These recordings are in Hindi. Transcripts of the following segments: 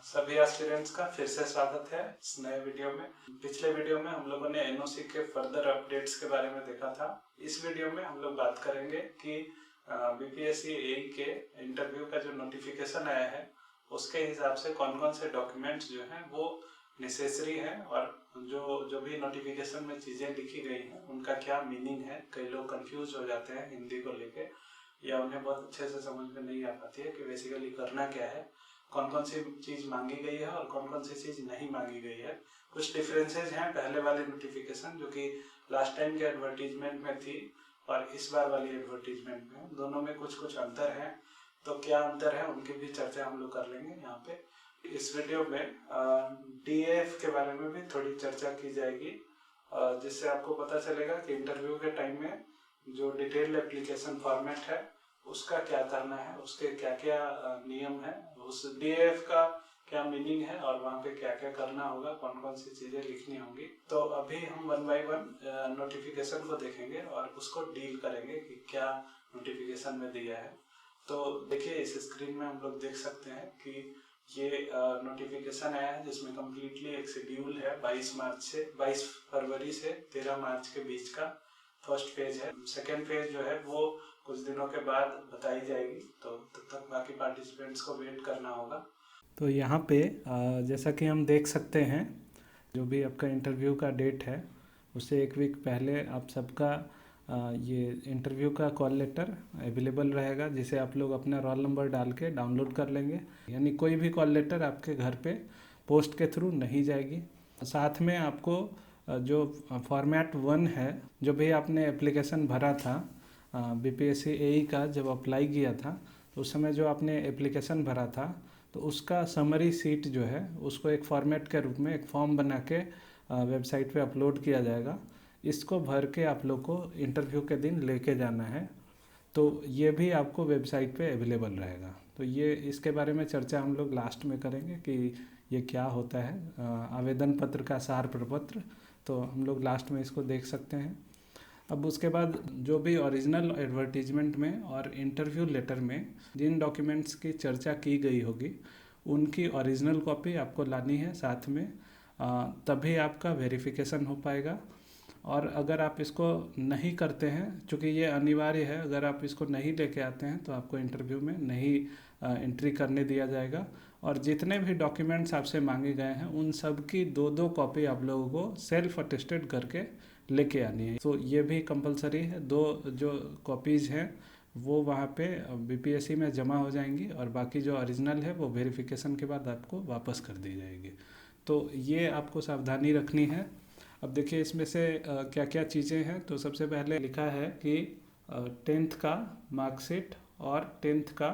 सभी एस्पिरेंट्स का फिर से स्वागत है इस नए वीडियो में। पिछले वीडियो में हम लोगों ने एनओसी के फर्दर अपडेट्स के बारे में देखा था। इस वीडियो में हम लोग बात करेंगे कि बीपीएससी एई के इंटरव्यू का जो नोटिफिकेशन आया है उसके हिसाब से कौन कौन से डॉक्यूमेंट्स जो हैं वो नेसेसरी हैं और जो भी नोटिफिकेशन में चीज़ें लिखी गई हैं उनका क्या मीनिंग है। कई लोग कंफ्यूज हो जाते हैं हिंदी को लेके, या उन्हें बहुत अच्छे से समझ में नहीं आ पाती है कि बेसिकली करना क्या है, कौन कौन सी चीज़ मांगी गई है और कौन कौन सी चीज़ नहीं मांगी गई है। कुछ डिफरेंसेस हैं पहले वाले नोटिफिकेशन जो कि लास्ट टाइम के एडवर्टीजमेंट में थी और इस बार वाली एडवर्टीजमेंट में, दोनों में कुछ कुछ अंतर है। तो क्या अंतर है उनकी भी चर्चा हम लोग कर लेंगे यहाँ पे इस वीडियो में। डीएफ के बारे में भी थोड़ी चर्चा की जाएगी, जिससे आपको पता चलेगा कि इंटरव्यू के टाइम में जो डिटेल्ड एप्लीकेशन फॉर्मेट है उसका क्या करना है, उसके क्या क्या नियम है, उस डीएफ का क्या मीनिंग है और वहाँ पे क्या क्या करना होगा, कौन कौन सी चीज़ें लिखनी होंगी। तो अभी हम वन बाय वन नोटिफिकेशन को देखेंगे और उसको डील करेंगे कि क्या नोटिफिकेशन में दिया है। तो देखिए इस स्क्रीन में हम लोग देख सकते हैं कि ये नोटिफिकेशन आया है जिसमें कम्प्लीटली एक शेड्यूल है 22 फरवरी से 13 मार्च के बीच का फर्स्ट फेज है। सेकेंड फेज जो है वो कुछ दिनों के बाद बताई जाएगी, तो तब तक बाकी पार्टिसिपेंट्स को वेट करना होगा। तो यहाँ पे जैसा कि हम देख सकते हैं, जो भी आपका इंटरव्यू का डेट है उससे एक वीक पहले आप सबका ये इंटरव्यू का कॉल लेटर अवेलेबल रहेगा, जिसे आप लोग अपना रोल नंबर डाल के डाउनलोड कर लेंगे। यानी कोई भी कॉल लेटर आपके घर पे पोस्ट के थ्रू नहीं जाएगी। साथ में आपको जो फॉर्मेट 1 है, जो भी आपने एप्लीकेशन भरा था बीपीएससी एई का, जब अप्लाई किया था तो उस समय जो आपने एप्लीकेशन भरा था तो उसका समरी सीट जो है उसको एक फॉर्मेट के रूप में एक फॉर्म बना के वेबसाइट पे अपलोड किया जाएगा। इसको भर के आप लोग को इंटरव्यू के दिन लेके जाना है, तो ये भी आपको वेबसाइट पे अवेलेबल रहेगा। तो ये इसके बारे में चर्चा हम लोग लास्ट में करेंगे कि ये क्या होता है, आवेदन पत्र का सार प्रपत्र। तो हम लोग लास्ट में इसको देख सकते हैं। अब उसके बाद जो भी ओरिजिनल एडवर्टीजमेंट में और इंटरव्यू लेटर में जिन डॉक्यूमेंट्स की चर्चा की गई होगी उनकी ओरिजिनल कॉपी आपको लानी है साथ में, तभी आपका वेरिफिकेशन हो पाएगा। और अगर आप इसको नहीं करते हैं, चूँकि ये अनिवार्य है, अगर आप इसको नहीं लेके आते हैं तो आपको इंटरव्यू में नहीं एंट्री करने दिया जाएगा। और जितने भी डॉक्यूमेंट्स आपसे मांगे गए हैं उन सब की दो दो कॉपी आप लोगों को सेल्फ अटेस्टेड करके लेके आनी है। तो ये भी कंपलसरी है। दो जो कॉपीज़ हैं वो वहाँ पे बीपीएससी में जमा हो जाएंगी और बाकी जो ओरिजिनल है वो वेरिफिकेशन के बाद आपको वापस कर दी जाएगी। तो ये आपको सावधानी रखनी है। अब देखिए इसमें से क्या क्या चीज़ें हैं। तो सबसे पहले लिखा है कि 10th का मार्कशीट और 10th का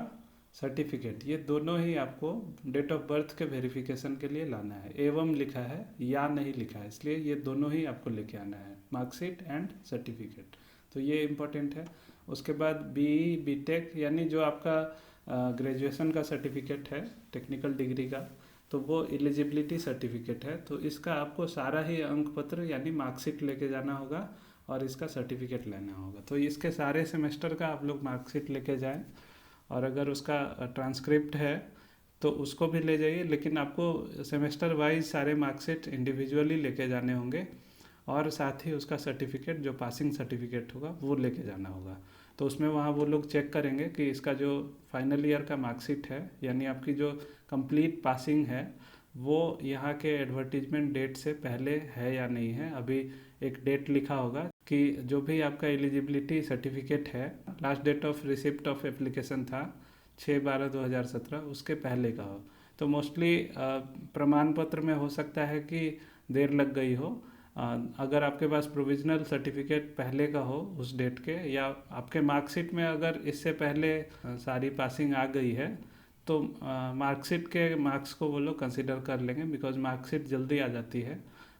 सर्टिफिकेट, ये दोनों ही आपको डेट ऑफ बर्थ के वेरिफिकेशन के लिए लाना है। एवं लिखा है या नहीं लिखा है, इसलिए ये दोनों ही आपको लेके आना है, मार्कशीट एंड सर्टिफिकेट। तो ये इम्पोर्टेंट है। उसके बाद बीई बीटेक यानी जो आपका ग्रेजुएशन का सर्टिफिकेट है टेक्निकल डिग्री का, तो वो एलिजिबिलिटी सर्टिफिकेट है। तो इसका आपको सारा ही अंक पत्र यानी मार्कशीट लेके जाना होगा और इसका सर्टिफिकेट लेना होगा। तो इसके सारे सेमेस्टर का आप लोग मार्कशीट लेके जाएं, और अगर उसका ट्रांसक्रिप्ट है तो उसको भी ले जाइए, लेकिन आपको सेमेस्टर वाइज सारे मार्कशीट इंडिविजुअली लेके जाने होंगे और साथ ही उसका सर्टिफिकेट जो पासिंग सर्टिफिकेट होगा वो लेके जाना होगा। तो उसमें वहाँ वो लोग चेक करेंगे कि इसका जो फाइनल ईयर का मार्कशीट है यानी आपकी जो कंप्लीट पासिंग है वो यहाँ के एडवर्टीजमेंट डेट से पहले है या नहीं है। अभी एक डेट लिखा होगा कि जो भी आपका एलिजिबिलिटी सर्टिफिकेट है, last date of receipt of application था 6/12/2017, उसके पहले का हो। तो मोस्टली प्रमाण पत्र में हो सकता है कि देर लग गई हो। अगर आपके पास प्रोविजनल सर्टिफिकेट पहले का हो उस डेट के, या आपके मार्कशीट में अगर इससे पहले सारी पासिंग आ गई है तो मार्कशीट के मार्क्स को वो लोग कंसिडर कर लेंगे, बिकॉज मार्कशीट जल्दी आ जाती है।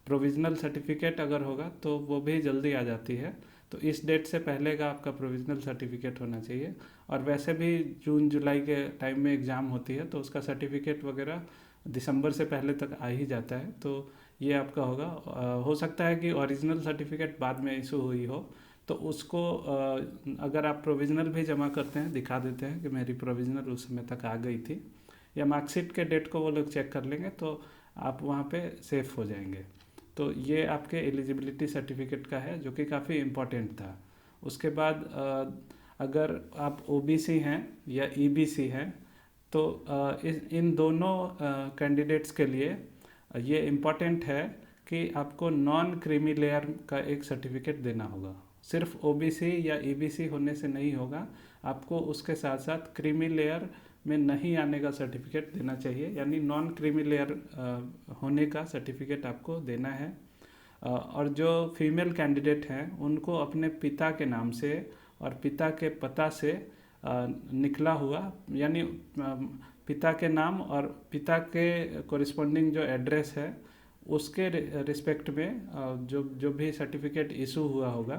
प्रोविजनल सर्टिफिकेट अगर होगा तो वो भी जल्दी आ जाती है। तो इस डेट से पहले का आपका प्रोविजनल सर्टिफिकेट होना चाहिए। और वैसे भी जून जुलाई के टाइम में एग्ज़ाम होती है तो उसका सर्टिफिकेट वगैरह दिसंबर से पहले तक आ ही जाता है। तो ये आपका होगा। हो सकता है कि ओरिजिनल सर्टिफिकेट बाद में इशू हुई हो, तो उसको अगर आप प्रोविज़नल भी जमा करते हैं, दिखा देते हैं कि मेरी प्रोविज़नल उस समय तक आ गई थी, या मार्कशीट के डेट को वो लोग चेक कर लेंगे तो आप वहाँ पे सेफ हो जाएंगे। तो ये आपके एलिजिबिलिटी सर्टिफिकेट का है जो कि काफ़ी इम्पोर्टेंट था। उसके बाद अगर आप ओबीसी हैं या ईबीसी हैं तो इन दोनों कैंडिडेट्स के लिए ये इम्पोर्टेंट है कि आपको नॉन क्रीमी लेयर का एक सर्टिफिकेट देना होगा। सिर्फ ओबीसी या ईबीसी होने से नहीं होगा, आपको उसके साथ साथ क्रीमी लेयर में नहीं आने का सर्टिफिकेट देना चाहिए, यानी नॉन क्रीमी लेयर होने का सर्टिफिकेट आपको देना है। और जो फीमेल कैंडिडेट हैं उनको अपने पिता के नाम से और पिता के पता से निकला हुआ, यानी पिता के नाम और पिता के कोरिस्पोंडिंग जो एड्रेस है उसके रिस्पेक्ट में जो भी सर्टिफिकेट इशू हुआ होगा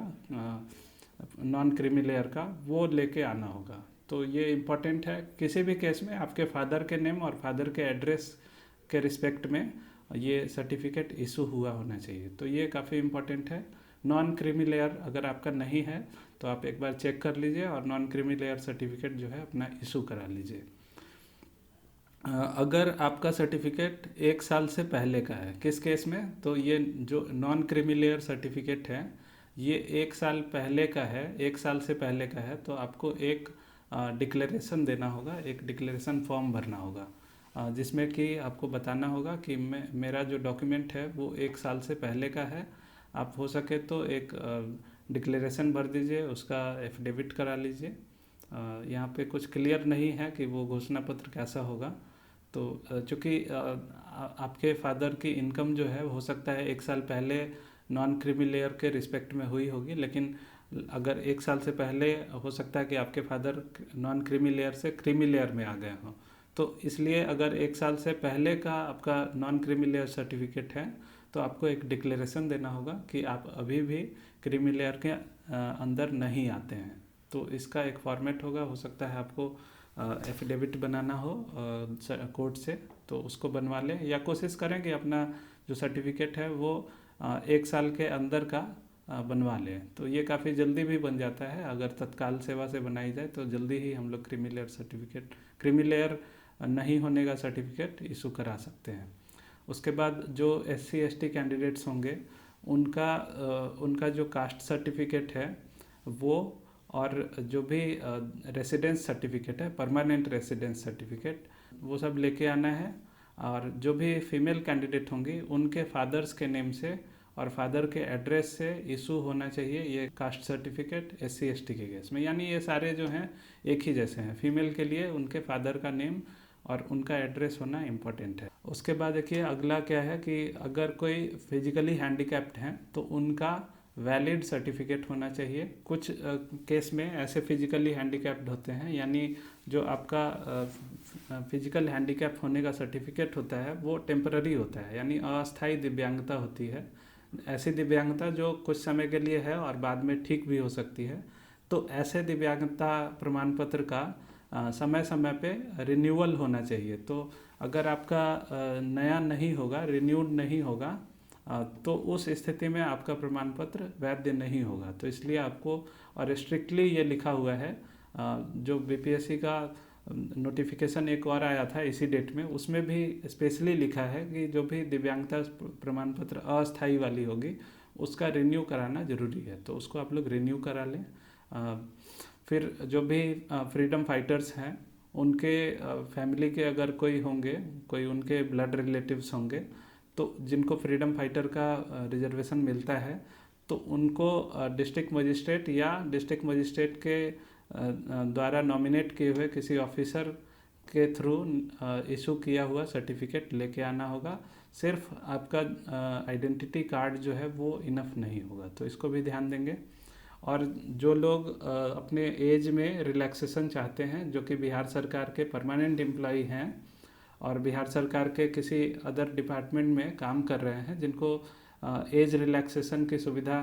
नॉन क्रीमी लेयर का, वो लेके आना होगा। तो ये इम्पोर्टेंट है। किसी भी केस में आपके फादर के नेम और फादर के एड्रेस के रिस्पेक्ट में ये सर्टिफिकेट इशू हुआ होना चाहिए। तो ये काफ़ी इम्पोर्टेंट है। नॉन क्रीमी लेयर अगर आपका नहीं है तो आप एक बार चेक कर लीजिए और नॉन क्रीमी लेयर सर्टिफिकेट जो है अपना इशू करा लीजिए। अगर आपका सर्टिफिकेट 1 साल से पहले का है, किस केस में, तो ये जो नॉन क्रीमी लेयर सर्टिफिकेट है ये 1 साल पहले का है, 1 साल से पहले का है, तो आपको एक डिक्लेरेशन देना होगा, एक डिक्लेरेशन फॉर्म भरना होगा जिसमें कि आपको बताना होगा कि मेरा जो डॉक्यूमेंट है वो 1 साल से पहले का है। आप हो सके तो एक डिक्लेरेशन भर दीजिए, उसका एफिडेविट करा लीजिए। यहाँ पे कुछ क्लियर नहीं है कि वो घोषणा पत्र कैसा होगा। तो चूँकि आपके फादर की इनकम जो है हो सकता है 1 साल पहले नॉन क्रीमी लेयर के रिस्पेक्ट में हुई होगी, लेकिन अगर 1 साल से पहले हो सकता है कि आपके फादर नॉन क्रीमी लेयर से क्रीमी लेयर में आ गए हों। तो इसलिए अगर 1 साल से पहले का आपका नॉन क्रीमी लेयर सर्टिफिकेट है तो आपको एक डिक्लेरेशन देना होगा कि आप अभी भी क्रीमी लेयर के अंदर नहीं आते हैं। तो इसका एक फॉर्मेट होगा, हो सकता है आपको एफिडेविट बनाना हो कोर्ट से, तो उसको बनवा लें या कोशिश करें कि अपना जो सर्टिफिकेट है वो 1 साल के अंदर का बनवा लें। तो ये काफ़ी जल्दी भी बन जाता है, अगर तत्काल सेवा से बनाई जाए तो जल्दी ही हम लोग creamy layer certificate, creamy layer नहीं होने का सर्टिफिकेट इशू करा सकते हैं। उसके बाद जो SC ST कैंडिडेट्स होंगे उनका जो कास्ट सर्टिफिकेट है वो, और जो भी रेसिडेंस सर्टिफिकेट है, परमानेंट रेसिडेंस सर्टिफिकेट, वो सब लेके आना है। और जो भी फीमेल कैंडिडेट होंगी उनके फादर्स के नेम से और फादर के एड्रेस से इशू होना चाहिए ये कास्ट सर्टिफिकेट SC ST के केस में, यानी ये सारे जो हैं एक ही जैसे हैं। फीमेल के लिए उनके फादर का नेम और उनका एड्रेस होना इम्पोर्टेंट है। उसके बाद देखिए अगला क्या है कि अगर कोई फिजिकली हैंडीकैप्ड हैं तो उनका वैलिड सर्टिफिकेट होना चाहिए। कुछ केस में ऐसे फिजिकली हैंडीकैप्ड होते हैं, यानी जो आपका फिजिकल हैंडीकैप होने का सर्टिफिकेट होता है वो टेम्पररी होता है, यानी अस्थायी दिव्यांगता होती है। ऐसी दिव्यांगता जो कुछ समय के लिए है और बाद में ठीक भी हो सकती है। तो ऐसे दिव्यांगता प्रमाण पत्र का समय समय पे रिन्यूअल होना चाहिए। तो अगर आपका नया नहीं होगा, रिन्यूड नहीं होगा, तो उस स्थिति में आपका प्रमाण पत्र वैध नहीं होगा। तो इसलिए आपको, और स्ट्रिक्टली ये लिखा हुआ है, जो BPSC का नोटिफिकेशन एक और आया था इसी डेट में, उसमें भी स्पेशली लिखा है कि जो भी दिव्यांगता प्रमाण पत्र अस्थायी वाली होगी उसका रिन्यू कराना ज़रूरी है। तो उसको आप लोग रिन्यू करा लें। फिर जो भी फ्रीडम फाइटर्स हैं उनके फैमिली के अगर कोई होंगे, कोई उनके ब्लड रिलेटिव्स होंगे, तो जिनको फ्रीडम फाइटर का रिजर्वेशन मिलता है तो उनको डिस्ट्रिक्ट मजिस्ट्रेट या डिस्ट्रिक्ट मजिस्ट्रेट के द्वारा नॉमिनेट किए हुए किसी ऑफिसर के थ्रू इशू किया हुआ सर्टिफिकेट लेके आना होगा। सिर्फ आपका आइडेंटिटी कार्ड जो है वो इनफ नहीं होगा, तो इसको भी ध्यान देंगे। और जो लोग अपने एज में रिलैक्सेशन चाहते हैं, जो कि बिहार सरकार के परमानेंट एम्प्लॉई हैं और बिहार सरकार के किसी अदर डिपार्टमेंट में काम कर रहे हैं, जिनको एज रिलैक्सेशन की सुविधा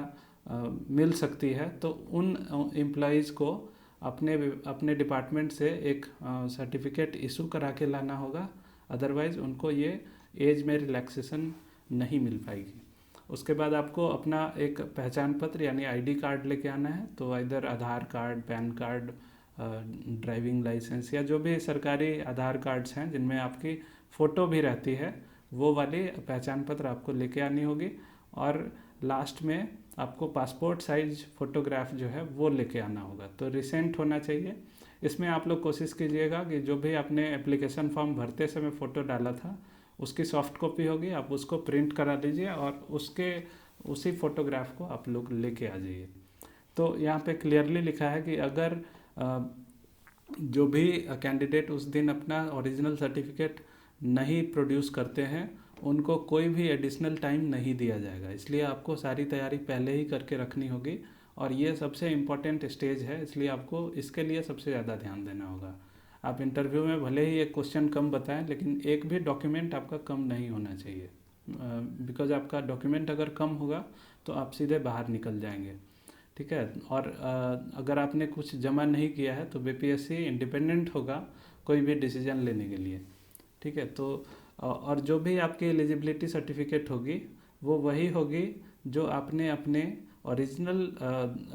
मिल सकती है, तो उन एम्प्लॉइज़ को अपने डिपार्टमेंट से एक सर्टिफिकेट इशू करा के लाना होगा, अदरवाइज़ उनको ये एज में रिलैक्सेशन नहीं मिल पाएगी। उसके बाद आपको अपना एक पहचान पत्र यानी ID कार्ड लेके आना है। तो इधर Aadhaar card, PAN card, driving licence या जो भी सरकारी आधार कार्ड्स हैं जिनमें आपकी फ़ोटो भी रहती है, वो वाली पहचान पत्र आपको लेके आनी होगी। और लास्ट में आपको पासपोर्ट साइज फ़ोटोग्राफ जो है वो लेके आना होगा। तो रिसेंट होना चाहिए। इसमें आप लोग कोशिश कीजिएगा कि जो भी आपने एप्लीकेशन फॉर्म भरते समय फ़ोटो डाला था उसकी सॉफ्ट कॉपी होगी, आप उसको प्रिंट करा लीजिए और उसी फ़ोटोग्राफ को आप लोग लेके आ जाइए। तो यहाँ पे क्लियरली लिखा है कि अगर जो भी कैंडिडेट उस दिन अपना ओरिजिनल सर्टिफिकेट नहीं प्रोड्यूस करते हैं उनको कोई भी एडिशनल टाइम नहीं दिया जाएगा। इसलिए आपको सारी तैयारी पहले ही करके रखनी होगी और ये सबसे इम्पॉर्टेंट स्टेज है, इसलिए आपको इसके लिए सबसे ज़्यादा ध्यान देना होगा। आप इंटरव्यू में भले ही एक क्वेश्चन कम बताएं, लेकिन एक भी डॉक्यूमेंट आपका कम नहीं होना चाहिए, बिकॉज आपका डॉक्यूमेंट अगर कम होगा तो आप सीधे बाहर निकल जाएंगे। ठीक है। और अगर आपने कुछ जमा नहीं किया है तो बीपीएससी इंडिपेंडेंट होगा कोई भी डिसीजन लेने के लिए। ठीक है। तो और जो भी आपकी एलिजिबिलिटी सर्टिफिकेट होगी वो वही होगी जो आपने अपने ओरिजिनल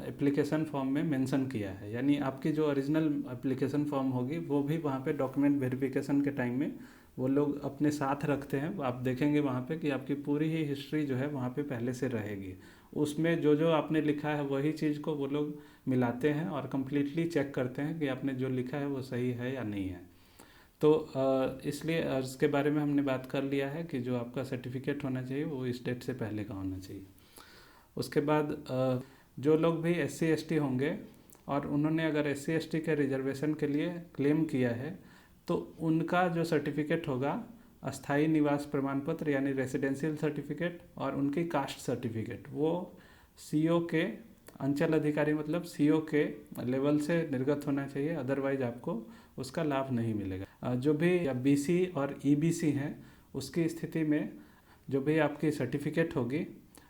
एप्लीकेशन फॉर्म में मेंशन किया है। यानी आपकी जो ओरिजिनल एप्लीकेशन फॉर्म होगी वो भी वहाँ पे डॉक्यूमेंट वेरिफिकेशन के टाइम में वो लोग अपने साथ रखते हैं। आप देखेंगे वहाँ पे कि आपकी पूरी ही हिस्ट्री जो है वहाँ पे पहले से रहेगी। उसमें जो जो आपने लिखा है वही चीज़ को वो लोग मिलाते हैं और कम्प्लीटली चेक करते हैं कि आपने जो लिखा है वो सही है या नहीं है। तो इसलिए इसके बारे में हमने बात कर लिया है कि जो आपका सर्टिफिकेट होना चाहिए वो इस डेट से पहले का होना चाहिए। उसके बाद जो लोग भी SC/ST होंगे और उन्होंने अगर SC/ST के रिजर्वेशन के लिए क्लेम किया है तो उनका जो सर्टिफिकेट होगा अस्थाई निवास प्रमाण पत्र यानी रेसिडेंशियल सर्टिफिकेट और उनकी कास्ट सर्टिफिकेट वो CO के अंचल अधिकारी मतलब CO के लेवल से निर्गत होना चाहिए, अदरवाइज आपको उसका लाभ नहीं मिलेगा। जो भी BC और EBC हैं उसकी स्थिति में जो भी आपकी सर्टिफिकेट होगी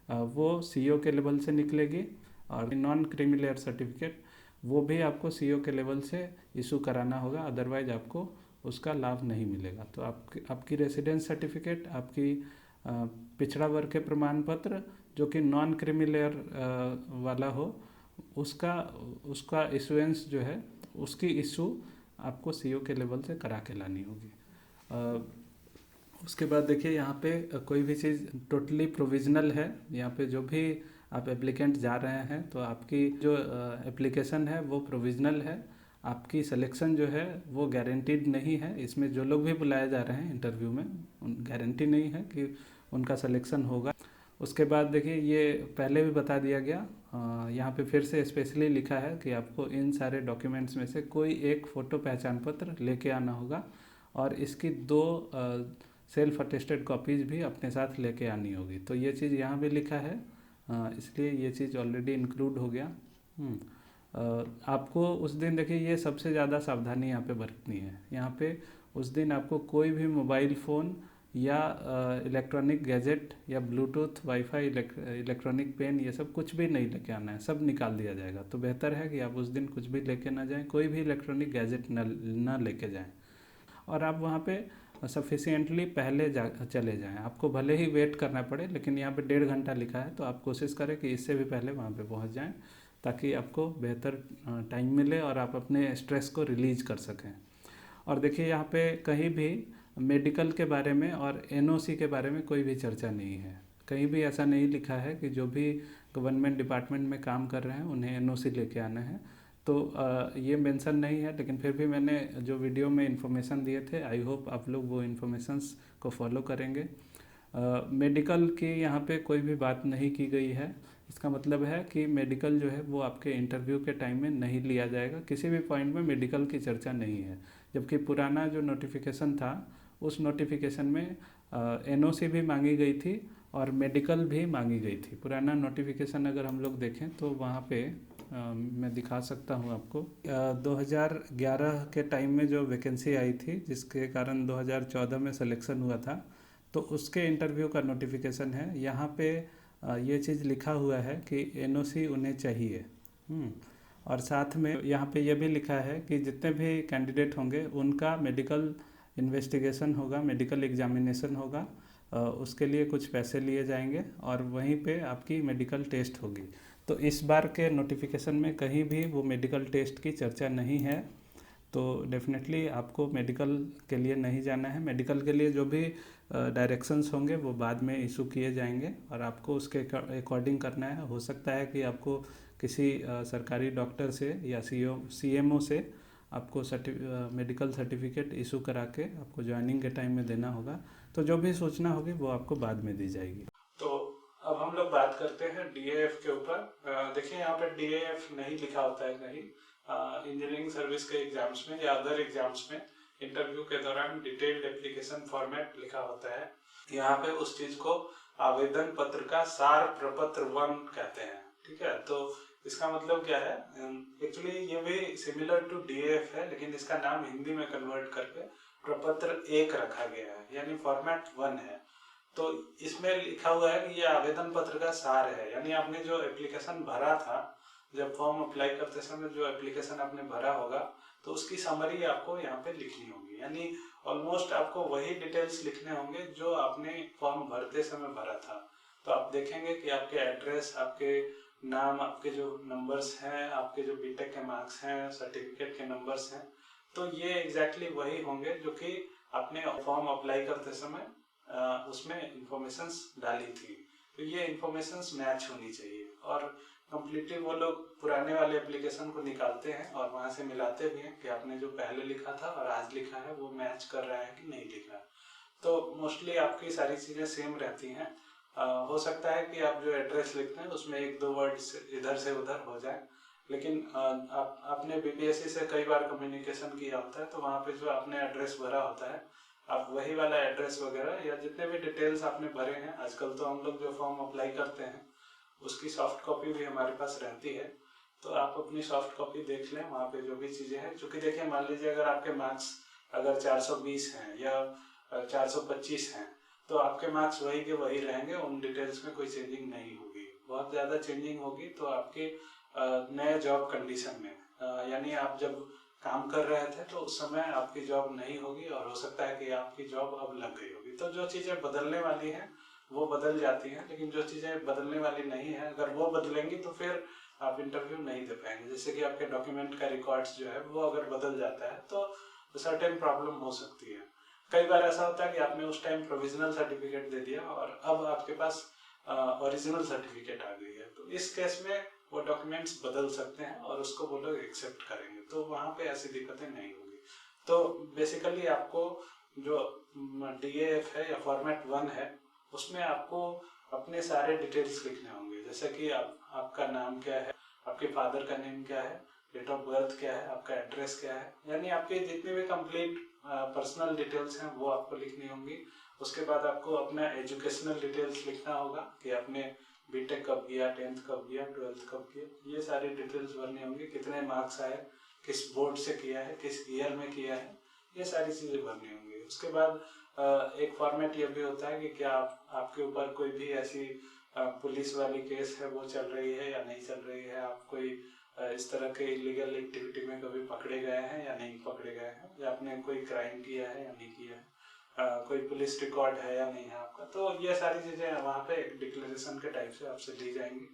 वो CO के लेवल से निकलेगी और नॉन क्रीमी सर्टिफिकेट वो भी आपको CO के लेवल से इशू कराना होगा, अदरवाइज आपको उसका लाभ नहीं मिलेगा। तो आपकी रेसिडेंस सर्टिफिकेट, आपकी पिछड़ा वर्ग के प्रमाण पत्र जो कि नॉन क्रीमी लेयर वाला हो उसका इशुएंस जो है उसकी इशू आपको CO के लेवल से करा के लानी होगी। उसके बाद देखिए यहाँ पे कोई भी चीज़ टोटली प्रोविजनल है। यहाँ पे जो भी आप एप्लीकेंट जा रहे हैं तो आपकी जो एप्लीकेशन है वो प्रोविजनल है, आपकी सिलेक्शन जो है वो गारंटीड नहीं है। इसमें जो लोग भी बुलाए जा रहे हैं इंटरव्यू में उन गारंटी नहीं है कि उनका सिलेक्शन होगा। उसके बाद देखिए ये पहले भी बता दिया गया, यहाँ पे फिर से स्पेशली लिखा है कि आपको इन सारे डॉक्यूमेंट्स में से कोई एक फ़ोटो पहचान पत्र लेके आना होगा और इसकी 2 सेल्फ अटेस्टेड कॉपीज़ भी अपने साथ लेके आनी होगी। तो ये चीज़ यहाँ भी लिखा है, इसलिए ये चीज़ ऑलरेडी इंक्लूड हो गया। आपको उस दिन देखिए ये सबसे ज़्यादा सावधानी यहाँ पे बरतनी है। यहाँ पे उस दिन आपको कोई भी मोबाइल फ़ोन या इलेक्ट्रॉनिक गैजेट या ब्लूटूथ वाईफाई इलेक्ट्रॉनिक पेन ये सब कुछ भी नहीं लेके आना है, सब निकाल दिया जाएगा। तो बेहतर है कि आप उस दिन कुछ भी लेके ना जाएं, कोई भी इलेक्ट्रॉनिक गैजेट ना लेके जाएं और आप वहाँ पे सफिशिएंटली पहले चले जाएं। आपको भले ही वेट करना पड़े, लेकिन यहाँ पे 1.5 घंटा लिखा है तो आप कोशिश करें कि इससे भी पहले वहाँ पे पहुँच जाएं ताकि आपको बेहतर टाइम मिले और आप अपने स्ट्रेस को रिलीज कर सकें। और देखिए यहाँ पे कहीं भी मेडिकल के बारे में और NOC के बारे में कोई भी चर्चा नहीं है। कहीं भी ऐसा नहीं लिखा है कि जो भी गवर्नमेंट डिपार्टमेंट में काम कर रहे हैं उन्हें NOC लेके आना है। तो ये मेंशन नहीं है, लेकिन फिर भी मैंने जो वीडियो में इन्फॉर्मेशन दिए थे आई होप आप लोग वो इन्फॉर्मेशंस को फॉलो करेंगे। मेडिकल की यहाँ पे कोई भी बात नहीं की गई है। इसका मतलब है कि मेडिकल जो है वो आपके इंटरव्यू के टाइम में नहीं लिया जाएगा, किसी भी पॉइंट में मेडिकल की चर्चा नहीं है। जबकि पुराना जो नोटिफिकेशन था उस नोटिफिकेशन में NOC भी मांगी गई थी और मेडिकल भी मांगी गई थी। पुराना नोटिफिकेशन अगर हम लोग देखें तो वहाँ पे मैं दिखा सकता हूँ आपको। 2011 के टाइम में जो वैकेंसी आई थी जिसके कारण 2014 में सिलेक्शन हुआ था, तो उसके इंटरव्यू का नोटिफिकेशन है। यहाँ पे ये चीज़ लिखा हुआ है कि NOC उन्हें चाहिए। और साथ में यहाँ पे ये भी लिखा है कि जितने भी कैंडिडेट होंगे उनका मेडिकल इन्वेस्टिगेशन होगा, मेडिकल एग्जामिनेशन होगा, उसके लिए कुछ पैसे लिए जाएंगे और वहीं पे आपकी मेडिकल टेस्ट होगी। तो इस बार के नोटिफिकेशन में कहीं भी वो मेडिकल टेस्ट की चर्चा नहीं है। तो डेफिनेटली आपको मेडिकल के लिए नहीं जाना है। मेडिकल के लिए जो भी डायरेक्शंस होंगे वो बाद में इशू किए जाएंगे और आपको उसके अकॉर्डिंग करना है। हो सकता है कि आपको किसी सरकारी डॉक्टर से या CMO से आपको मेडिकल सर्टिफिकेट इशू करा के आपको ज्वाइनिंग के टाइम में देना होगा। तो जो भी सूचना होगी वो आपको बाद में दी जाएगी। तो अब हम लोग बात करते हैं DAF के ऊपर। देखिए यहाँ पे DAF नहीं लिखा होता है कहीं इंजीनियरिंग सर्विस के एग्जाम्स में या अदर एग्जाम्स में इंटरव्यू के दौरान डिटेल्ड एप्लीकेशन फॉर्मेट लिखा होता है। यहाँ पे उस चीज को आवेदन पत्र का सार प्रपत्र 1 कहते हैं। ठीक है, तो इसका मतलब क्या है? एक्चुअली ये भी सिमिलर टू DAF है, लेकिन इसका नाम हिंदी में कन्वर्ट करके प्रपत्र 1 रखा गया है, यानी फॉर्मेट 1 है। तो इसमें लिखा हुआ है कि ये आवेदन पत्र का सार है, यानी आपने जो एप्लीकेशन भरा था, जब फॉर्म अप्लाई करते समय जो एप्लीकेशन आपने भरा होगा तो उसकी समरी आपको यहाँ पे लिखनी होगी। यानी ऑलमोस्ट आपको वही डिटेल्स लिखने होंगे जो आपने फॉर्म भरते समय भरा था। तो आप देखेंगे कि आपके एड्रेस, आपके नाम, आपके जो नंबर्स हैं, आपके जो बीटेक के मार्क्स हैं, सर्टिफिकेट के नंबर्स हैं, तो ये एग्जैक्टली वही होंगे जो कि आपने फॉर्म अप्लाई करते समय उसमें इंफॉर्मेशंस डाली थी। तो ये इंफॉर्मेशंस मैच होनी चाहिए और कम्प्लीटली वो लोग पुराने वाले एप्लीकेशन को निकालते हैं और वहाँ से मिलाते भी हैं कि आपने जो पहले लिखा था और आज लिखा है वो मैच कर रहा है कि नहीं लिखा है। तो मोस्टली आपकी सारी चीज़ें सेम रहती हैं। हो सकता है कि आप जो एड्रेस लिखते हैं उसमें 1-2 वर्ड्स इधर से उधर हो जाए, लेकिन आपने BPSC से कई बार कम्युनिकेशन किया होता है, तो वहाँ पे जो आपने एड्रेस भरा होता है, आप वही वाला एड्रेस वगैरह या जितने भी डिटेल्स आपने भरे हैं, आजकल तो हम लोग जो फॉर्म अप्लाई करते हैं उसकी सॉफ्ट कॉपी भी हमारे पास रहती है, तो आप अपनी सॉफ्ट कॉपी देख लें। वहाँ पे जो भी चीज़ें हैं, चूँकि देखिए मान लीजिए अगर आपके मार्क्स अगर 420 हैं या 425 हैं, तो आपके मार्क्स वही के वही रहेंगे, उन डिटेल्स में कोई चेंजिंग नहीं होगी। बहुत ज़्यादा चेंजिंग होगी तो आपके नए जॉब कंडीशन में, यानी आप जब काम कर रहे थे तो उस समय आपकी जॉब नहीं होगी और हो सकता है कि आपकी जॉब अब लग गई होगी। तो जो चीज़ें बदलने वाली हैं वो बदल जाती हैं, लेकिन जो चीज़ें बदलने वाली नहीं है, अगर वो बदलेंगी तो फिर आप इंटरव्यू नहीं दे पाएंगे। जैसे कि आपके डॉक्यूमेंट का रिकॉर्ड्स जो है वो अगर बदल जाता है तो सर्टेन प्रॉब्लम हो सकती है। कई बार ऐसा होता है कि आपने उस टाइम प्रोविजनल सर्टिफिकेट दे दिया और अब आपके पास ओरिजिनल सर्टिफिकेट आ गई है, तो इस केस में वो डॉक्यूमेंट्स बदल सकते हैं और उसको वो लोग एक्सेप्ट करेंगे, तो वहाँ पे ऐसी दिक्कतें नहीं होगी। तो बेसिकली आपको जो DAF है या फॉर्मेट 1 है, उसमें आपको अपने सारे डिटेल्स लिखने होंगे। जैसे कि आपका नाम क्या है, आपके फादर का नेम क्या है, डेट ऑफ बर्थ क्या है, आपका एड्रेस क्या है, यानी आपके जितने भी कंप्लीट पर्सनल डिटेल्स हैं वो आपको लिखनी होंगी। उसके बाद आपको अपना एजुकेशनल डिटेल्स लिखना होगा कि आपने बीटेक कब किया, 10th कब किया, 12th कब किया, ये सारी डिटेल्स भरनी होंगी। कितने मार्क्स आए, किस बोर्ड से किया है, किस ईयर में किया है, ये सारी चीज़ें भरनी होंगी। उसके बाद एक फॉर्मेट ये भी होता है कि क्या आपके ऊपर कोई भी ऐसी पुलिस वाली केस है वो चल रही है या नहीं चल रही है, आप कोई इस तरह के इलीगल एक्टिविटी में कभी पकड़े गए हैं या नहीं पकड़े गए हैं, या आपने कोई क्राइम किया है या नहीं किया है, कोई पुलिस रिकॉर्ड है या नहीं है आपका। तो ये सारी चीज़ें वहाँ पे एक डिक्लेरेशन के टाइप से आपसे ली जाएंगी।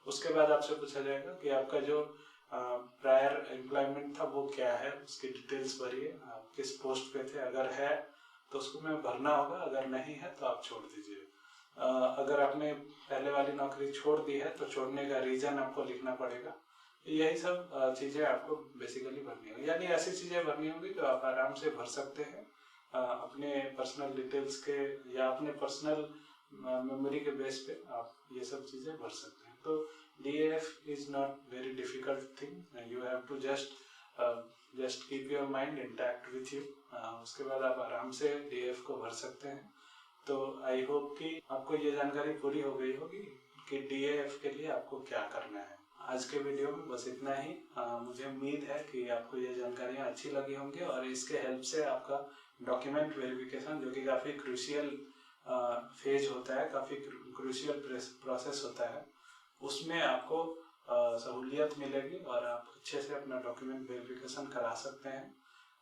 उसके बाद आपसे पूछा जाएगा कि आपका जो प्रायर एम्प्लॉयमेंट था वो क्या है, उसकी डिटेल्स भरिए, आप किस पोस्ट पे थे, अगर है तो उसको में भरना होगा, अगर नहीं है तो आप छोड़ दीजिए। अगर आपने पहले वाली नौकरी छोड़ दी है तो छोड़ने का रीज़न आपको लिखना पड़ेगा। यही सब चीज़ें आपको बेसिकली भरनी होगी, यानी ऐसी चीज़ें भरनी होगी जो आप आराम से भर सकते हैं अपने पर्सनल डिटेल्स के या अपने पर्सनल मेमोरी के बेस पे आप ये सब चीज़ें भर सकते हैं। तो DAF is not very difficult thing, you have to just keep your mind intact with you. उसके बाद आप आराम से DAF को भर सकते हैं। तो आई होप कि आपको ये जानकारी पूरी हो गई होगी कि DAF के लिए आपको क्या करना है। आज के वीडियो में बस इतना ही। मुझे उम्मीद है कि आपको ये जानकारियाँ अच्छी लगी होंगी और इसके हेल्प से आपका डॉक्यूमेंट वेरिफिकेशन, जो कि काफ़ी क्रूशियल फेज होता है, काफ़ी क्रूशियल प्रोसेस होता है, उसमें आपको सहूलियत मिलेगी और आप अच्छे से अपना डॉक्यूमेंट वेरिफिकेशन करा सकते हैं।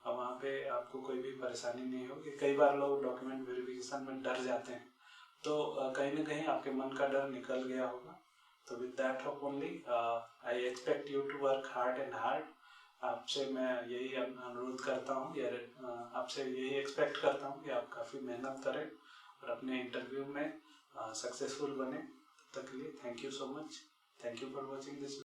वहाँ पे आपको कोई भी परेशानी नहीं होगी। कई बार लोग डॉक्यूमेंट वेरिफिकेशन में डर जाते हैं, तो कहीं ना कहीं आपके मन का डर निकल गया होगा। तो with that hope only I expect you to work hard and hard. आपसे मैं यही अनुरोध करता हूँ, आपसे यही एक्सपेक्ट करता हूँ कि आप काफ़ी मेहनत करें और अपने इंटरव्यू में सक्सेसफुल बने। तब तक के लिए thank you so much. Thank you for watching this.